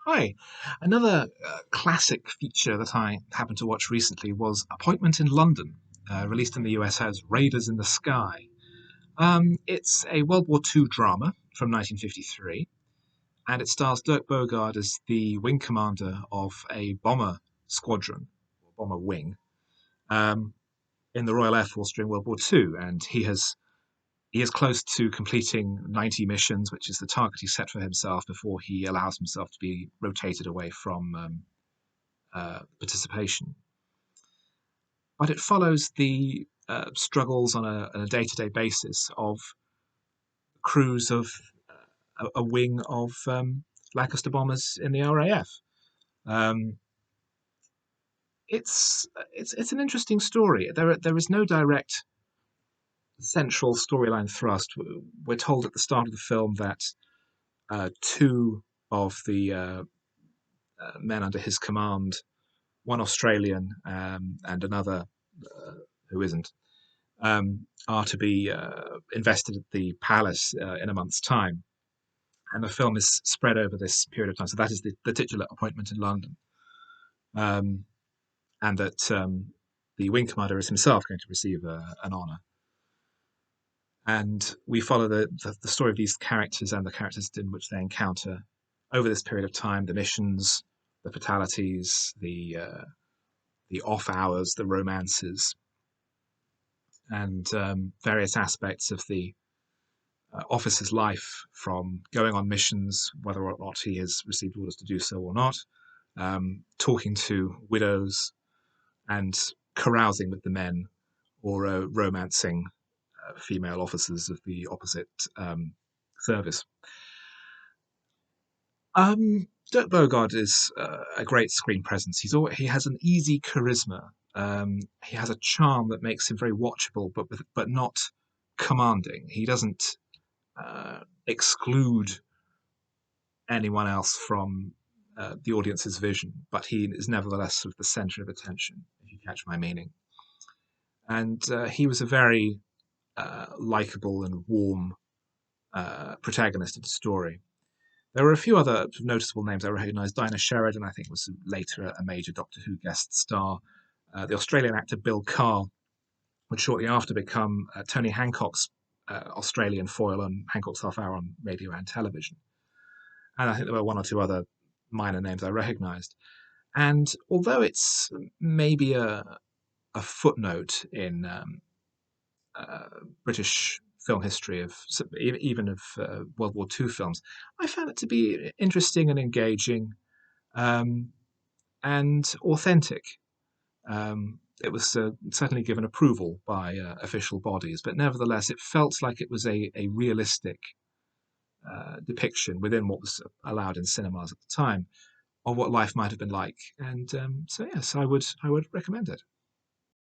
Hi. Another classic feature that I happened to watch recently was Appointment in London, released in the US as Raiders in the Sky. It's a World War II drama from 1953, and it stars Dirk Bogarde as the wing commander of a bomber squadron, or bomber wing, um, in the Royal Air Force during World War II, and he is close to completing 90 missions, which is the target he set for himself before he allows himself to be rotated away from participation. But it follows the struggles on a day-to-day basis of crews of a wing of Lancaster bombers in the RAF. Um, it's an interesting story. There is no direct central storyline thrust. We're told at the start of the film that two of the men under his command, one Australian and another who isn't, are to be invested at the palace in a month's time. And the film is spread over this period of time. So that is the titular appointment in London. Um, and that the wing commander is himself going to receive an honour. And we follow the story of these characters and the characters in which they encounter over this period of time, the missions, the fatalities, the off hours, the romances, and various aspects of the officer's life, from going on missions, whether or not he has received orders to do so or not, talking to widows and carousing with the men, or romancing female officers of the opposite service. Dirk Bogarde is a great screen presence. He has an easy charisma. He has a charm that makes him very watchable, but not commanding. He doesn't exclude anyone else from the audience's vision, but he is nevertheless sort of the centre of attention, if you catch my meaning. And he was a very likable and warm protagonist of the story. There were a few other noticeable names I recognised. Dinah Sheridan, I think, was later a major Doctor Who guest star. The Australian actor Bill Carr would shortly after become Tony Hancock's Australian foil on Hancock's Half Hour on radio and television. And I think there were one or two other minor names I recognised. And although it's maybe a footnote in uh, British film history of even of World War II films, I found it to be interesting and engaging, um, and authentic. It was certainly given approval by official bodies, but nevertheless, it felt like it was a realistic depiction within what was allowed in cinemas at the time of what life might have been like. And so, yes, I would recommend it.